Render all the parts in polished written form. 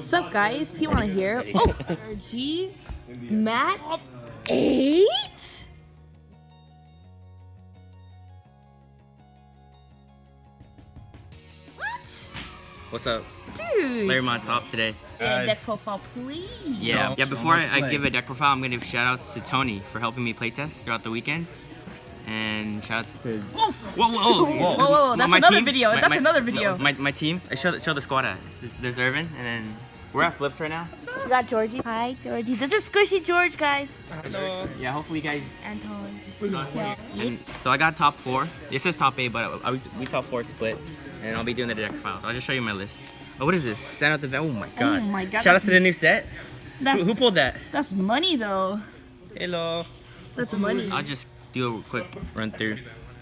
What's up, guys? Tijuana here. Oh, G, Matt, 8. What? What's up? Dude. Larrymons top today. Deck profile, please. Yeah, before I give a deck profile, I'm going to give shout outs to Tony for helping me playtest throughout the weekends. And shout outs to... Whoa. That's another video. That's another video. My teams. I show the squad at. There's Irvin, and then we're at Flips right now. We got Georgie. Hi, Georgie. This is Squishy George, guys. Hello. Yeah, hopefully you guys... Anton. And so I got top 4. This is top 8, but we top 4 split. And I'll be doing the deck profile. So I'll just show you my list. Oh, what is this? Stand out the vent. Oh my god. Oh my god. Shout out to the new set. Who pulled that? That's money, though. Hello. That's money. I'll just do a quick run through.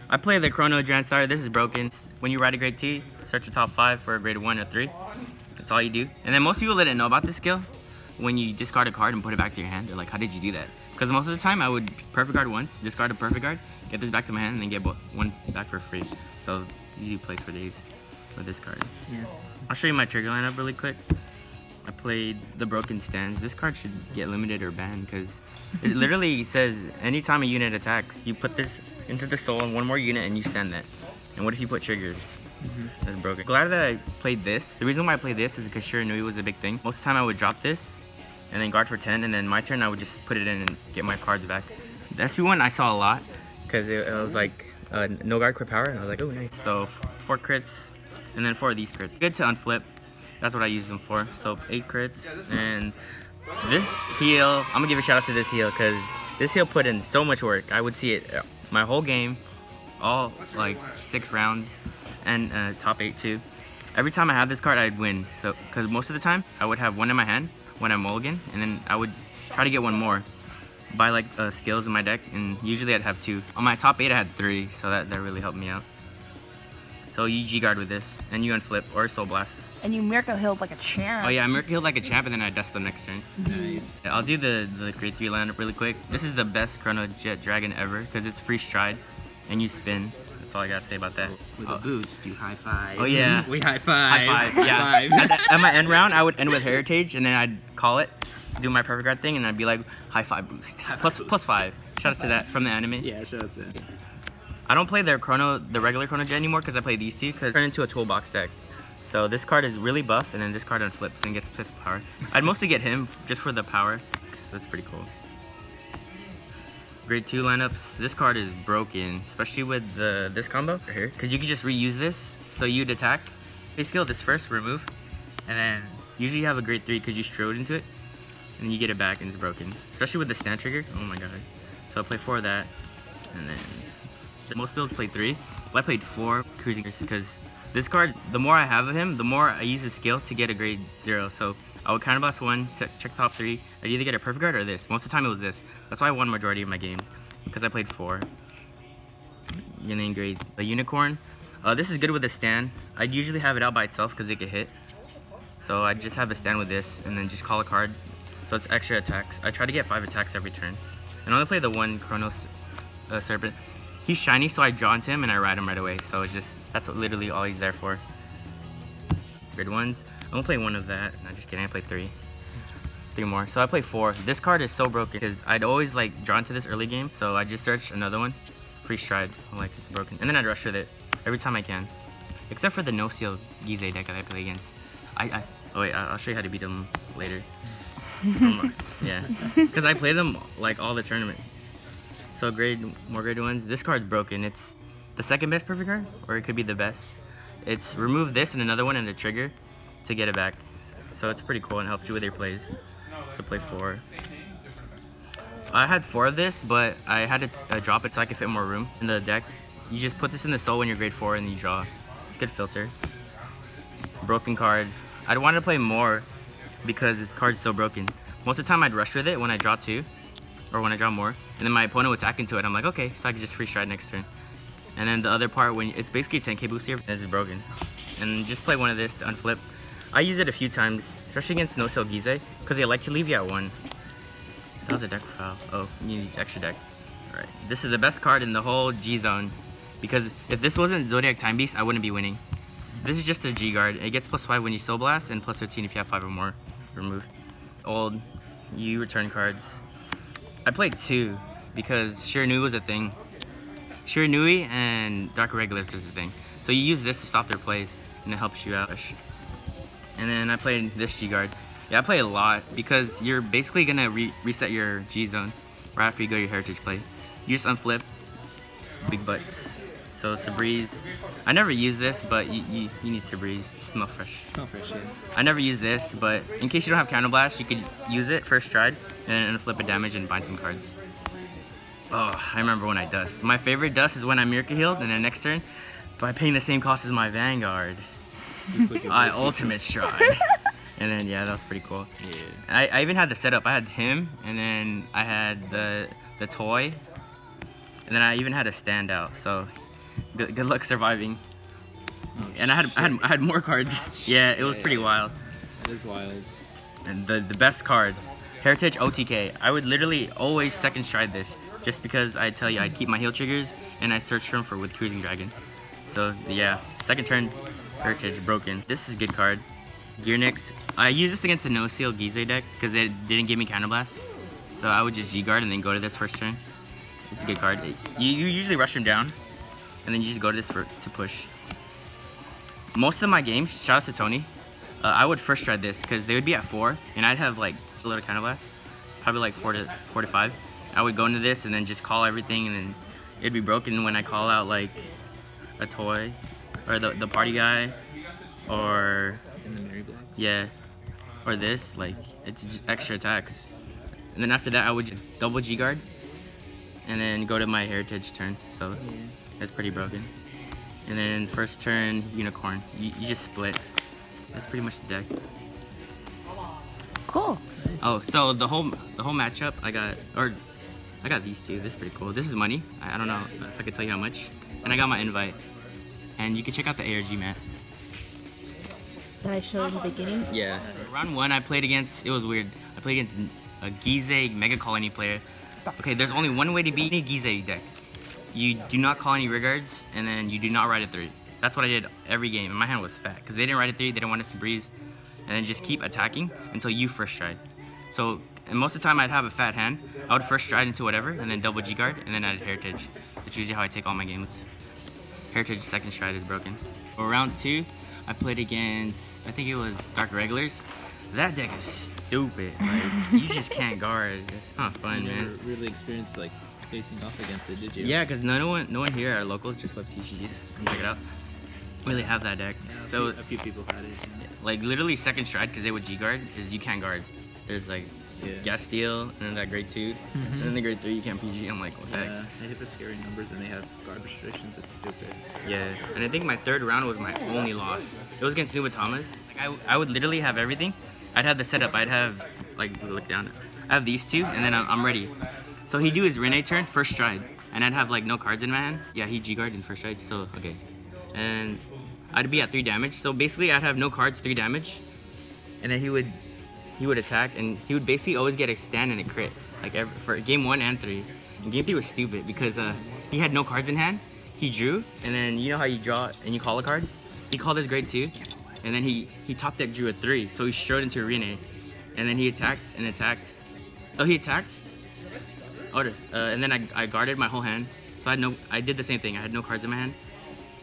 I play the Chrono Dranstar. This is broken. When you ride a grade 2, search the top 5 for a grade 1 or 3. That's all you do. And then most people didn't know about this skill. When you discard a card and put it back to your hand, they're like, how did you do that? Because most of the time I would perfect guard once, discard a perfect guard, get this back to my hand, and then get one back for free. So you do plays for days with this card. Yeah. I'll show you my trigger lineup really quick. I played the broken stands. This card should get limited or banned because it literally says anytime a unit attacks, you put this into the soul and one more unit and you stand that. And what if you put triggers? That's broken. Glad that I played this. The reason why I played this is because Shiranui was a big thing. Most of the time I would drop this and then guard for 10, and then my turn I would just put it in and get my cards back. The SP one I saw a lot because it was like no guard crit power, and I was like, oh nice. So 4 crits and then 4 of these crits. Good to unflip. That's what I use them for. So 8 crits. And this heal, I'm gonna give a shout out to this heal because this heal put in so much work. I would see it my whole game, all like 6 rounds, and top 8 too. Every time I have this card, I'd win. So because most of the time I would have one in my hand when I mulligan, and then I would try to get one more by like skills in my deck, and usually I'd have 2. On my top 8 I had 3, so that really helped me out. So you G-guard with this, and you unflip or soul blast. And you Miracle Healed like a champ. Oh yeah, I Miracle Healed like a champ, and then I dust them next turn. Nice. Yeah, I'll do the grade 3 lineup really quick. This is the best Chrono Jet Dragon ever because it's free stride, and you spin. That's all I gotta say about that. With a boost, you high five. Oh yeah. We high five. High five. Yeah. At my end round, I would end with Heritage, and then I'd call it, do my perfect guard thing, and I'd be like high five boost. Plus 5. Shout out to that from the anime. Yeah, shout out to that. I don't play the regular Chrono Jet anymore because I play these 2 because turn into a toolbox deck. So this card is really buff, and then this card unflips and gets pissed power. I'd mostly get him just for the power, so that's pretty cool. Grade 2 lineups. This card is broken, especially with this combo right here, because you can just reuse this. So you'd attack, they skill this first, remove, and then usually you have a grade 3 because you strode into it, and then you get it back and it's broken. Especially with the stand trigger. Oh my god. So I'll play 4 of that, and then most builds play 3. Well, I played 4 cruising because this card, the more I have of him, the more I use his skill to get a grade 0. So I would counterblast 1, check top 3. I'd either get a perfect guard or this. Most of the time it was this. That's why I won majority of my games, because I played 4. And then grade the unicorn. This is good with a stand. I'd usually have it out by itself because it could hit. So I just have a stand with this and then just call a card. So it's extra attacks. I try to get 5 attacks every turn. And I only play the 1 Chronos Serpent. He's shiny, so I draw into him and I ride him right away. So it's just, that's literally all he's there for. Grade 1s. I'm gonna play 1 of that. No, just kidding, I play 3 more. So I play 4. This card is so broken because I'd always like draw into this early game. So I just search another one. Free stride. Like it's broken. And then I'd rush with it every time I can. Except for the no seal Gizeh deck that I play against. Oh wait, I'll show you how to beat them later. Yeah. Because I play them like all the tournament. So more grade 1s. This card's broken. It's the second best perfect card, or it could be the best. It's remove this and another one and a trigger to get it back. So it's pretty cool and helps you with your plays. So play 4. I had 4 of this, but I had to drop it so I could fit more room in the deck. You just put this in the soul when you're grade 4 and then you draw. It's a good filter. Broken card. I'd want to play more because this card's so broken. Most of the time I'd rush with it when I draw 2, or when I draw more, and then my opponent would attack into it. I'm like, okay, so I can just free stride next turn. And then the other part, when it's basically 10k boost here, this is broken. And just play 1 of this to unflip. I use it a few times, especially against no seal Gizeh, because they like to leave you at 1. That was a deck profile. Oh, you need extra deck. Alright, this is the best card in the whole G zone, because if this wasn't Zodiac Time Beast, I wouldn't be winning. This is just a G guard. It gets +5 when you Soul Blast and +13 if you have 5 or more removed. Old, you return cards. I played 2 because Shiranui was a thing. Shiranui and Dark Regulars was a thing. So you use this to stop their plays and it helps you out. And then I played this G guard. Yeah, I play a lot because you're basically gonna reset your G zone right after you go to your Heritage play. You just unflip, big butts. So Sabriz, I never use this, but you need Sabriz. Smell fresh. Smell fresh, yeah. I never use this, but in case you don't have Counter Blast, you could use it first stride and then flip a damage and bind some cards. Oh, I remember when I dust. My favorite dust is when I Miracle Healed and then next turn, by paying the same cost as my Vanguard, I Ultimate Stride. And then yeah, that was pretty cool. Yeah. I even had the setup. I had him, and then I had the toy, and then I even had a standout. So good luck surviving. Oh, and I had more cards. Yeah, it was pretty wild. That is wild. And the best card, Heritage OTK. I would literally always second stride this, just because I tell you I'd keep my heal triggers and I search for them for with Cruising Dragon. So yeah, second turn, Heritage broken. This is a good card. Gearnix. I use this against the No Seal Gizeh deck because it didn't give me Counter Blast. So I would just G guard and then go to this first turn. It's a good card. You usually rush him down, and then you just go to this to push. Most of my games, shout out to Tony, I would first try this because they would be at 4, and I'd have like a little Counter Blast, probably like 4 to 5. I would go into this and then just call everything, and then it'd be broken when I call out like a toy or the party guy or yeah, or this, like it's just extra attacks. And then after that I would just double G guard and then go to my Heritage turn. So it's pretty broken. And then first turn Unicorn. You just split. That's pretty much the deck. Cool. Nice. Oh, so the whole matchup I got these two. This is pretty cool. This is money. I don't know if I could tell you how much. And I got my invite. And you can check out the ARG mat. That I showed in the beginning. Yeah. Round 1 I played against, it was weird. I played against a Gizeh Mega Colony player. Okay, there's only one way to beat a Gizeh deck. You do not call any Regards, and then you do not ride a 3. That's what I did every game, and my hand was fat. Because they didn't ride a 3, they didn't want us to breeze. And then just keep attacking until you first stride. So, and most of the time I'd have a fat hand. I would first stride into whatever, and then double G guard, and then add Heritage. That's usually how I take all my games. Heritage second stride is broken. For round 2, I played against, I think it was Dark Regulars. That deck is stupid. Like, you just can't guard. It's not fun, You never man. really experienced like facing off against it, did you? Yeah, because no one here at locals just loves TCGs. Come check it out. Really have that deck. Yeah, So a few people had it. like literally second stride because they would G guard is you can't guard. There's like Yeah. gas steal and then that grade 2 and then the grade 3 you can't PG. I'm like, what the heck? Yeah, they hit the scary numbers and they have guard restrictions. It's stupid. Yeah, and I think my third round was my only loss. It was against Nubatamas. Like I would literally have everything. I'd have the setup. I'd have like look down. I have these two, and then I'm ready. So he'd do his Rene turn first stride, and I'd have like no cards in my hand. Yeah, he G guard in first stride. So okay, and I'd be at 3 damage. So basically, I'd have no cards, 3 damage, and then he would attack, and he would basically always get a stand and a crit, like for game 1 and 3. And game 3 was stupid because he had no cards in hand. He drew, and then you know how you draw and you call a card? He called his grade 2, and then he top deck drew a 3, so he strode into a Rene, and then he attacked and attacked. So he attacked, and then I guarded my whole hand. So I did the same thing. I had no cards in my hand,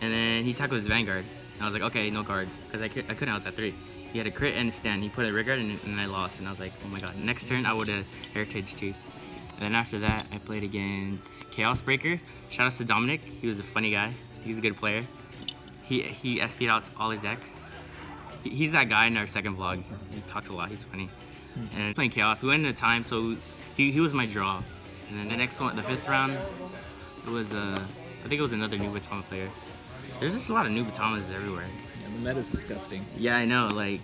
and then he attacked with his Vanguard. And I was like, okay, no card, because I couldn't. I was at 3. He had a crit and a stand. He put a Rigard, and I lost. And I was like, oh my god. Next turn, I would have Heritage too. And then after that, I played against Chaos Breaker. Shout out to Dominic. He was a funny guy. He's a good player. He SP'd out all his decks. He's that guy in our second vlog. He talks a lot. He's funny. And playing Chaos, we went into time, so he was my draw. And then the next one, the 5th round, it was I think it was another Nubatama player. There's just a lot of Nubatamas everywhere. Yeah, the meta's disgusting. Yeah, I know. Like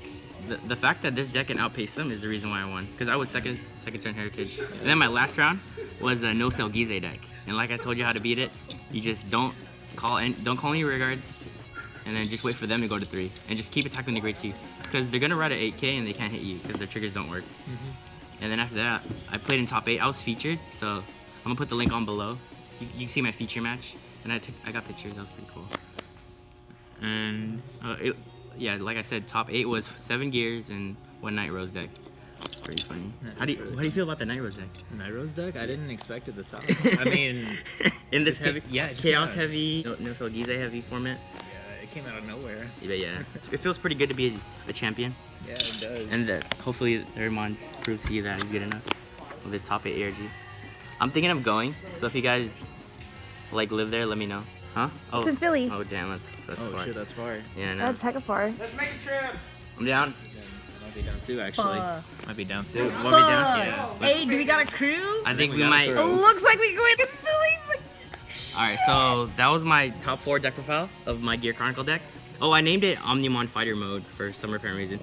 the fact that this deck can outpace them is the reason why I won. Because I was second turn Heritage. And then my last round was a no sell Gizeh deck. And like I told you how to beat it, you just don't call any Regards, and then just wait for them to go to 3, and just keep attacking the grade 2. Because they're gonna ride at 8K and they can't hit you because their triggers don't work. And then after that, I played in top 8. I was featured, so I'm gonna put the link on below. You can see my feature match, and I got pictures. That was pretty cool. And yeah, like I said, top 8 was 7 gears and 1 Night Rose deck. It's pretty funny. How do you feel about the Night Rose deck? Night Rose deck? I didn't expect it to top. I mean, in this heavy, yeah, chaos heavy, no Gize heavy format. Yeah, it came out of nowhere. Yeah, it feels pretty good to be a champion. Yeah, it does. And hopefully Larrymons proves to you that he's good enough with his top 8 ARG. I'm thinking of going, so if you guys like live there, let me know. Huh? Oh, It's in Philly. Oh damn, that's Oh far. shit, that's far. Yeah, no. That's hecka far. Let's make a trip. I'm down. Might be down too, actually. Might be down too. Want me down? Yeah. Hey, do we got a crew? I think we we got a might. crew. Looks like we're going to Philly. Alright, so that was my top 4 deck profile of my Gear Chronicle deck. Oh, I named it Omnimon Fighter Mode for some apparent reason.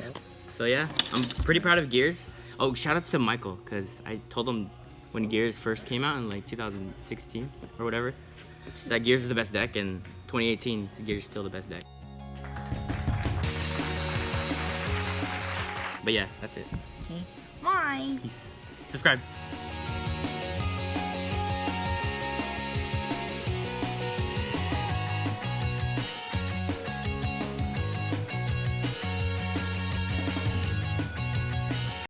So yeah, I'm pretty proud of Gears. Oh, shoutouts to Michael, because I told him when Gears first came out in like 2016 or whatever, that Gears is the best deck, and 2018, Gears is still the best deck. But yeah, that's it. Bye. Peace. Subscribe.